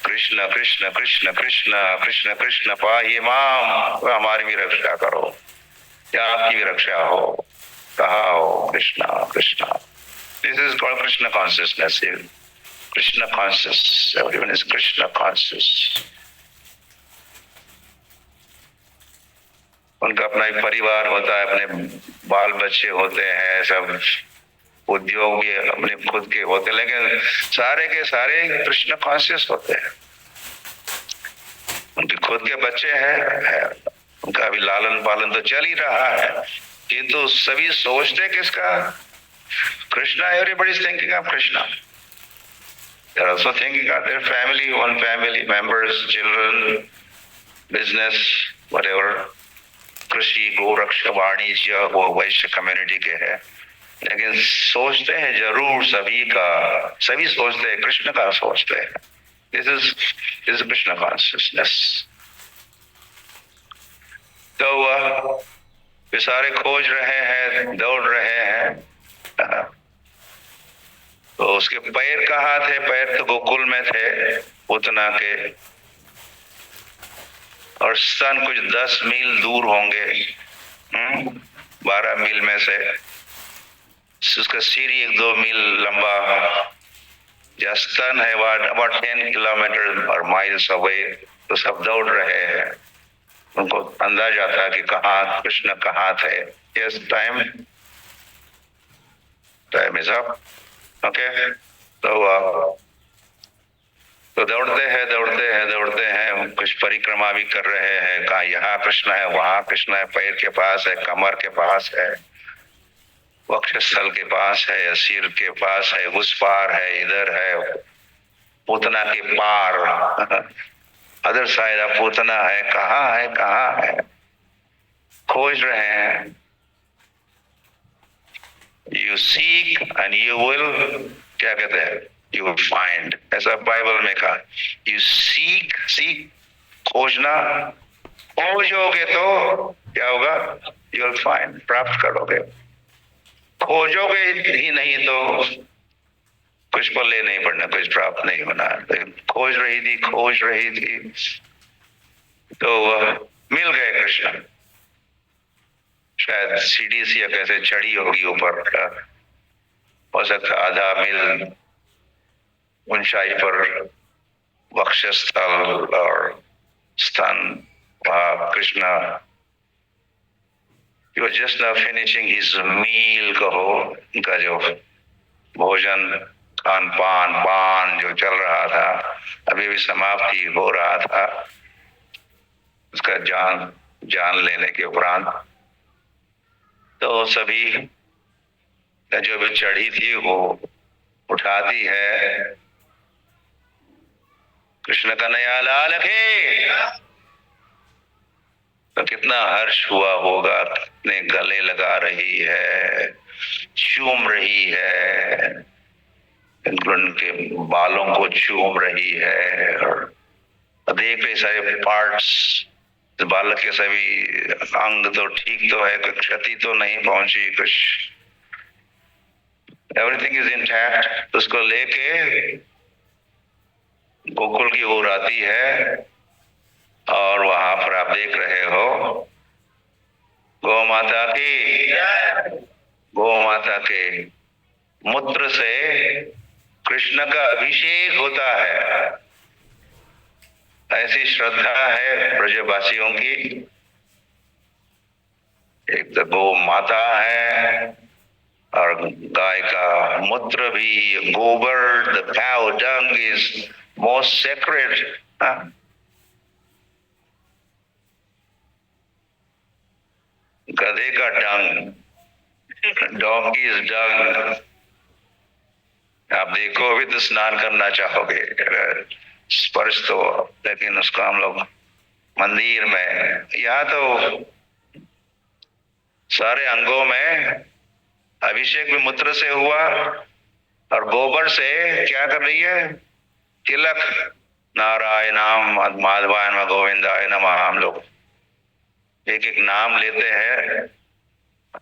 कृष्ण कृष्ण कृष्ण कृष्ण कृष्ण कृष्ण पाहि माम, हमारी भी रक्षा करो, क्या आपकी भी रक्षा हो, कहा हो Krishna Krishna. This is called Krishna consciousness. Krishna conscious, everyone is Krishna conscious. उनका अपना एक परिवार होता है, अपने बाल बच्चे होते हैं, सब उद्योग भी अपने खुद के होते हैं, लेकिन सारे के सारे कृष्ण कॉन्शियस होते हैं। उनके खुद के बच्चे हैं, उनका भी लालन पालन तो चल ही रहा है, किंतु सभी सोचते किसका? Krishna. Everybody is thinking of Krishna. They are also thinking of their family, one family members, children, business, whatever. कृषि, गोरक्षा, वाणिज्य, वो वैश्य कम्युनिटी के है, लेकिन सोचते हैं जरूर सभी का, सभी सोचते हैं कृष्ण का सोचते हैं। This is Krishna consciousness. तो वे सारे खोज रहे हैं, दौड़ रहे हैं। तो उसके पैर कहाँ थे? पैर तो गोकुल में थे, पूतना के, और स्तन कुछ 10 मील दूर होंगे, 12 मील में से। उसका सिर 1-2 मील लंबा, या स्तन है about 10 किलोमीटर और माइल्स अवे। तो सब दौड़ रहे हैं, उनको अंदाजा था कि कहाँ कृष्ण कहाँ थे। Yes, time is up. Okay, तो दौड़ते हैं, कुछ परिक्रमा भी कर रहे हैं। कहाँ यहाँ कृष्ण है, वहां कृष्ण है, पैर के पास है, कमर के पास है, वक्षस्थल के पास है, सिर के पास है, उस पार है, इधर है, पूतना के पार, अदर साइड ऑफ पूतना है, कहाँ है, खोज रहे हैं। You seek and you will, क्या कहते हैं, you will find, ऐसा बाइबल में कहा। You seek, खोजना, खोजोगे तो क्या होगा? You will find, प्राप्त करोगे। खोजोगे ही नहीं तो कुछ पल्ले नहीं पड़ना, कुछ प्राप्त नहीं होना। खोज रही थी तो मिल गए कृष्ण। शायद सीढ़ी सी या कैसे चढ़ी होगी ऊपर, हो सकता आधा मील ऊंचाई पर वक्षस्थल और स्तन, वहां Krishna he was just now finishing his meal, कहो, उनका जो भोजन, खान पान जो चल रहा था, अभी भी समाप्ति हो रहा था उसका, जान लेने के उपरांत। तो सभी जो भी चढ़ी थी वो उठाती है, कृष्ण का नया लाल के। तो कितना हर्ष हुआ होगा, कितने गले लगा रही है, चूम रही है, उनके बालों को चूम रही है, और देख रहे सारे पार्ट्स, बालक के सभी अंग तो ठीक तो है, कोई क्षति तो नहीं पहुंची, कुछ एवरीथिंग इज इंटैक्ट। उसको लेके गोकुल की ओर आती है, और वहां पर आप देख रहे हो गौ माता के मूत्र से कृष्ण का अभिषेक होता है। ऐसी श्रद्धा है ब्रजवासियों की। एक तो गौ माता है, और गाय का मूत्र भी, गोबर, the cow dung is most sacred. गधे का डंग, डॉगीज डंग, आप देखो अभी तो स्नान करना चाहोगे, स्पर्श तो, लेकिन उसको हम लोग मंदिर में, यहाँ तो सारे अंगों में अभिषेक भी मूत्र से हुआ, और गोबर से क्या कर रही है? तिलक, नारायणाम माधवाय नमः गोविंदाय नमः। हम लोग एक एक नाम लेते हैं,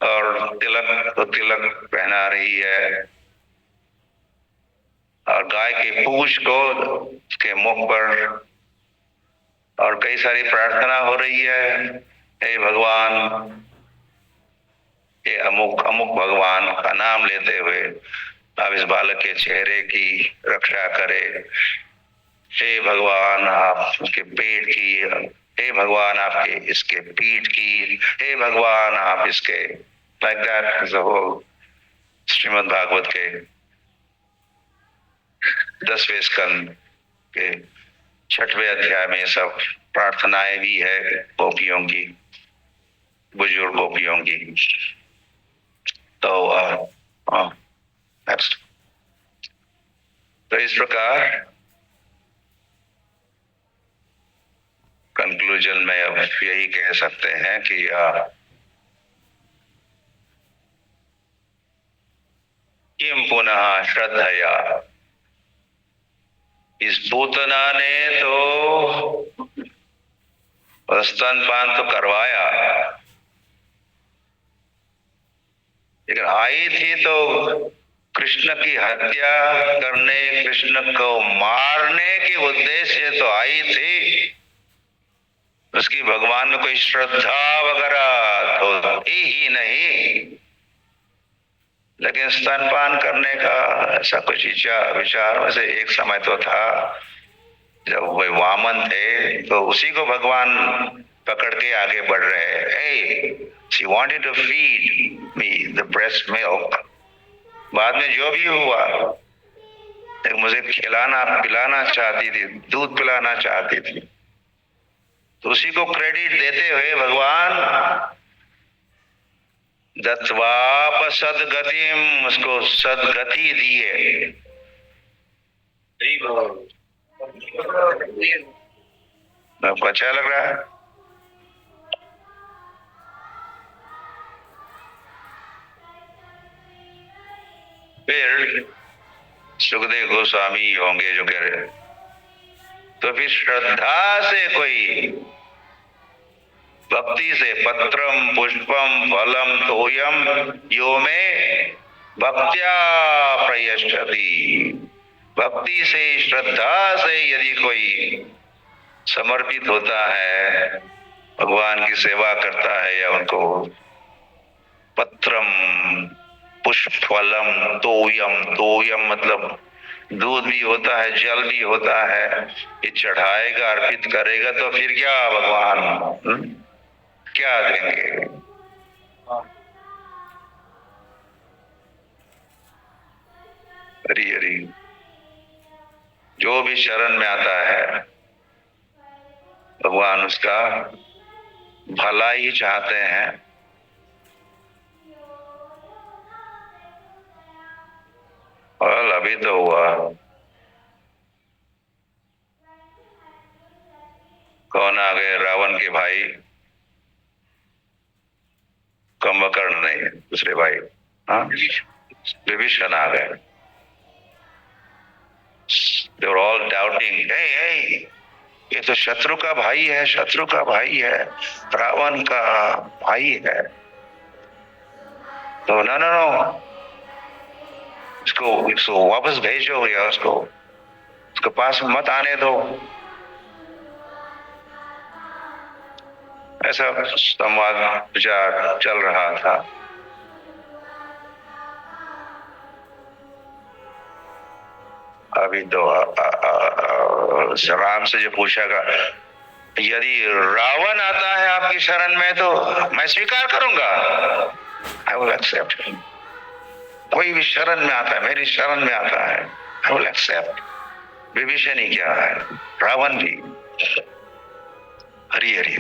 और तिलक पहना रही है, और गाय की पूंछ को उसके मुख पर, और कई सारी प्रार्थना हो रही है, हे भगवान, ये अमुक भगवान का नाम लेते हुए आप इस बालक के चेहरे की रक्षा करें। हे भगवान, आप उसके पेट की हे भगवान आपके इसके पीठ की, हे भगवान आप इसके, like that is the whole Shrimad Bhagwat के 10वें स्कंद के 6वें अध्याय में सब प्रार्थनाएं भी है गोपियों की, बुजुर्ग गोपियों की। तो नेक्स्ट, तो इस प्रकार कंक्लूजन में अब यही कह सकते हैं कि किम पुनः श्रद्धया, इस पूतना ने तो स्तनपान तो करवाया, लेकिन आई थी तो कृष्ण की हत्या करने, कृष्ण को मारने के उद्देश्य से तो आई थी। उसकी भगवान में कोई श्रद्धा वगैरह तो थी ही नहीं, लेकिन स्तनपान करने का ऐसा कुछ विचार में से एक समय तो था जब वो वामन थे तो उसी को भगवान पकड़ के आगे बढ़ रहे। Hey, she wanted to feed me the breast milk. बाद में जो भी हुआ, लेकिन मुझे खिलाना पिलाना चाहती थी, दूध पिलाना चाहती थी। तो उसी को क्रेडिट देते हुए भगवान दत्वाप सदगतिम, उसको सदगति दिए। आपको अच्छा लग रहा है? फिर सुखदेव गोस्वामी होंगे जो कह रहे, तो फिर श्रद्धा से कोई भक्ति से पत्रम पुष्पम फलम तोयम यो में भक्त्या प्रयच्छति, भक्ति से श्रद्धा से यदि कोई समर्पित होता है, भगवान की सेवा करता है, या उनको पत्रम पुष्प फलम तोयम, तोयम मतलब दूध भी होता है, जल भी होता है, ये चढ़ाएगा अर्पित करेगा तो फिर क्या भगवान क्या देंगे? हरी हरी, जो भी शरण में आता है भगवान उसका भला ही चाहते हैं। और अभी तो हुआ, कौन आ गए? रावण के भाई कुंभकर्ण नहीं, दूसरे भाई, हाँ, विभीषण आ गए। They were all doubting, hey, hey, ये तो शत्रु का भाई है, शत्रु का भाई है, रावण का भाई है। तो नो नो नो, इसको वापस भेजो या उसके पास मत आने दो। ऐसा संवाद विचार चल रहा था। अभी तो राम से जो पूछागा, यदि रावण आता है आपकी शरण में तो मैं स्वीकार करूंगा, आई विल एक्सेप्ट। कोई भी शरण में आता है, मेरी शरण में आता है, आई विल एक्सेप्ट। विभीषण ही क्या है, रावण भी। हरि हरि।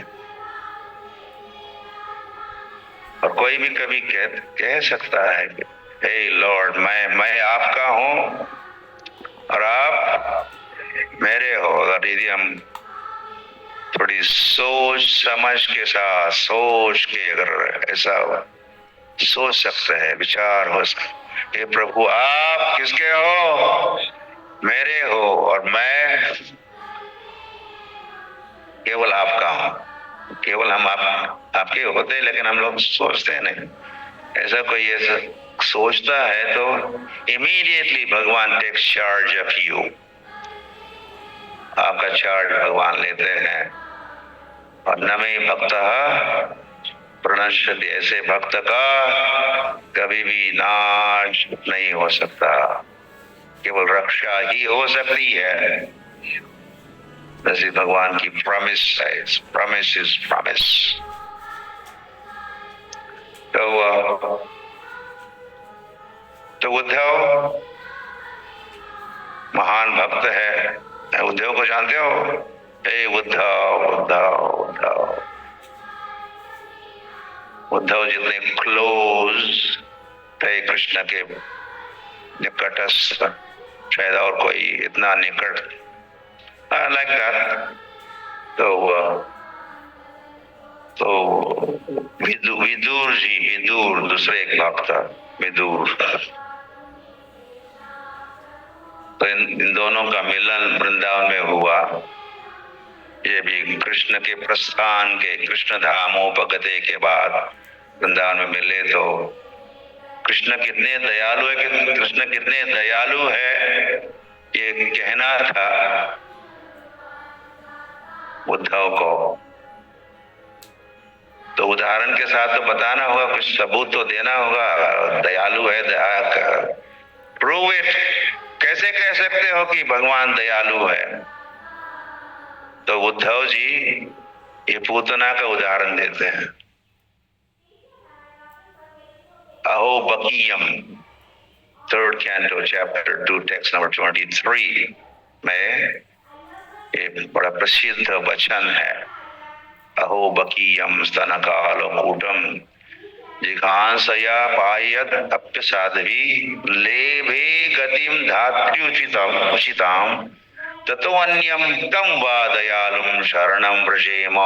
और कोई भी कभी कह सकता है कि हे लॉर्ड, मैं आपका हूं और आप मेरे हो। अगर यदि हम थोड़ी सोच समझ के साथ सोच के अगर ऐसा सोच सकते हैं, विचार हो सकते, हे प्रभु आप किसके हो? मेरे हो, और मैं केवल आपका हूं। केवल हम आपके होते, लेकिन हम लोग सोचते नहीं। ऐसा कोई ऐसा सोचता है तो इमीडिएटली भगवान टेक्स चार्ज ऑफ यू, आपका चार्ज भगवान लेते हैं। और न में भक्त प्रणश्यति, ऐसे भक्त का कभी भी नाश नहीं हो सकता, केवल रक्षा ही हो सकती है। जैसे भगवान की प्रॉमिस है, प्रॉमिस इज प्रॉमिस। तो उद्धव महान भक्त है। उद्धव को जानते हो? हे उद्धव उद्धव उद्धव, उद्धव जितने क्लोज थे कृष्ण के निकटस्थ, शायद और कोई इतना निकट लाइक दैट। तो विदुर जी, विदुर दूसरे एक भक्त विदुर। तो इन दोनों का मिलन वृंदावन में हुआ। ये भी कृष्ण के प्रस्थान के, कृष्ण धामोपगते के बाद वृंदावन में मिले। तो कृष्ण कितने दयालु है, कि कृष्ण कितने दयालु है ये कहना था उद्धव को। तो उदाहरण के साथ तो बताना होगा, कुछ सबूत तो देना होगा। दयालु है, दया कर, प्रूव इट। कैसे कह सकते हो कि भगवान दयालु है? तो उद्धव जी ये पूतना का उदाहरण देते हैं। अहो बकीयम, 3rd canto chapter 2 text number 23 में ये बड़ा प्रसिद्ध वचन है। अहो बकीयम स्तनकालकूटम जिघांसया पायत अप्य साध्वी लेभे गतिम धात्री उचिताम ततो अन्यम तम वा दयालुम शरणम व्रजेम।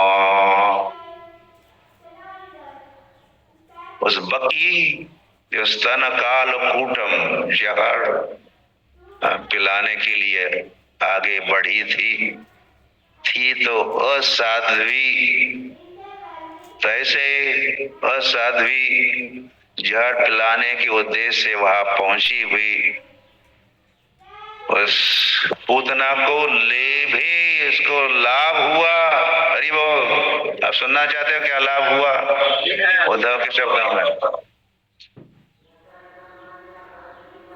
उस बकी जो स्तन कालकूटम जहर पिलाने के लिए आगे बढ़ी थी तो असाध्वी, तैसे असाध्वी जहर पिलाने के उद्देश्य से वहां पहुंची हुई उस पूतना को ले भी इसको लाभ हुआ। हरि बोल। आप सुनना चाहते हो क्या लाभ हुआ? उद्धव के शब्दों में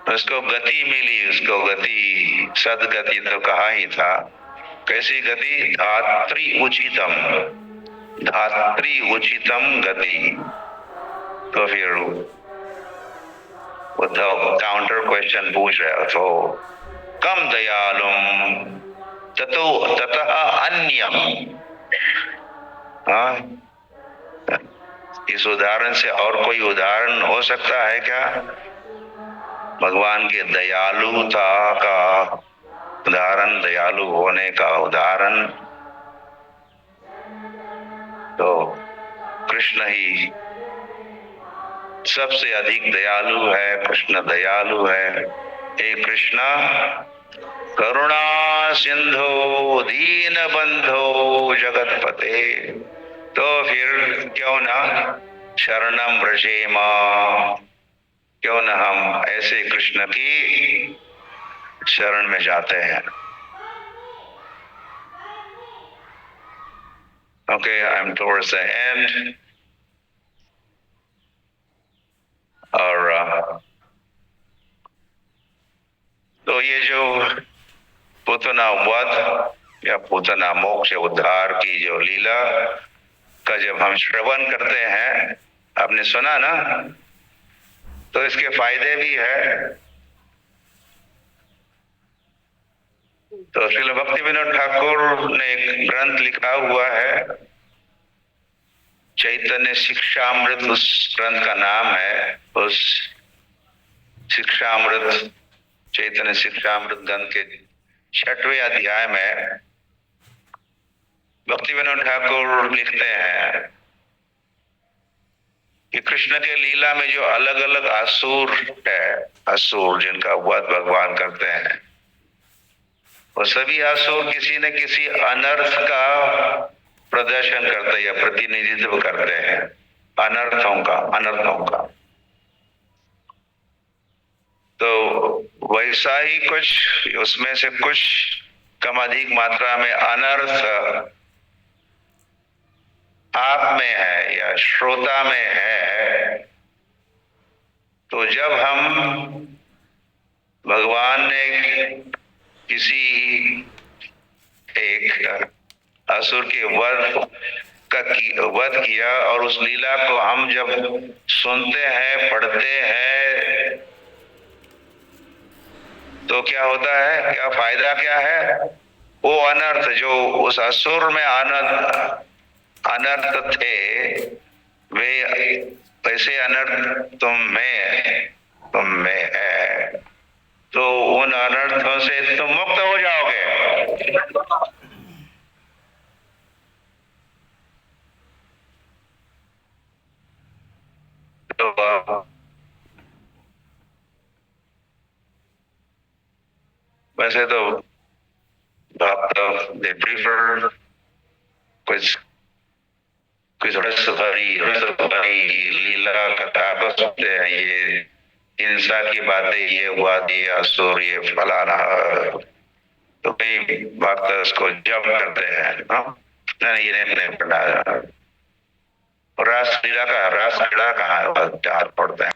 उसको गति मिली, उसको गति, सदगति तो कहा ही था। कैसी गति? धात्री उचितम, धात्री उचितम गति। तो फिर उद्धव काउंटर क्वेश्चन पूछ रहे हो, तो कम दयालुम ततो ततः अन्यम। इस उदाहरण से और कोई उदाहरण हो सकता है क्या? भगवान के दयालुता का उदाहरण, दयालु होने का उदाहरण तो कृष्ण ही सबसे अधिक दयालु है। कृष्ण दयालु है। हे कृष्ण करुणा सिंधु दीन बंधो जगतपते, तो फिर क्यों ना शरणम व्रजेम, क्यों न हम ऐसे कृष्ण की शरण में जाते हैं। Okay, I'm towards the end. और तो ये जो पूतना वध या पूतना मोक्ष उद्धार की जो लीला का जब हम श्रवण करते हैं, आपने सुना ना, तो इसके फायदे भी है। तो श्रील भक्ति विनोद ठाकुर ने एक ग्रंथ लिखा हुआ है, चैतन्य शिक्षामृत उस ग्रंथ का नाम है। उस शिक्षामृत, चैतन्य शिक्षामृत ग्रंथ के 6वें अध्याय में भक्ति विनोद ठाकुर लिखते हैं कि कृष्ण के लीला में जो अलग अलग असुर है, असुर जिनका वध भगवान करते हैं, वो सभी असुर किसी न किसी अनर्थ का प्रदर्शन करते या प्रतिनिधित्व करते हैं, अनर्थों का। तो वैसा ही कुछ उसमें से कुछ कम अधिक मात्रा में अनर्थ आप में है या श्रोता में है। तो जब हम भगवान ने किसी एक असुर के वध किया, और उस लीला को हम जब सुनते हैं, पढ़ते हैं, तो क्या होता है, क्या फायदा क्या है? वो अनर्थ जो उस असुर में अनर्थ थे, वे वैसे अनर्थ तुम में है, तो उन अनर्थों से तुम मुक्त हो जाओगे। तो वैसे तो भक्त दे प्रीफर कुछ कुछ रसभरी लीला कथा को सुनते हैं, ये हिंसा की बातें, ये हुआ, ये असुर, ये फलाना, तो कई भक्त उसको जब करते हैं। नहीं, ये नहीं पढ़ा। रासलीला का रासलीला कहाँ है, पढ़ते हैं।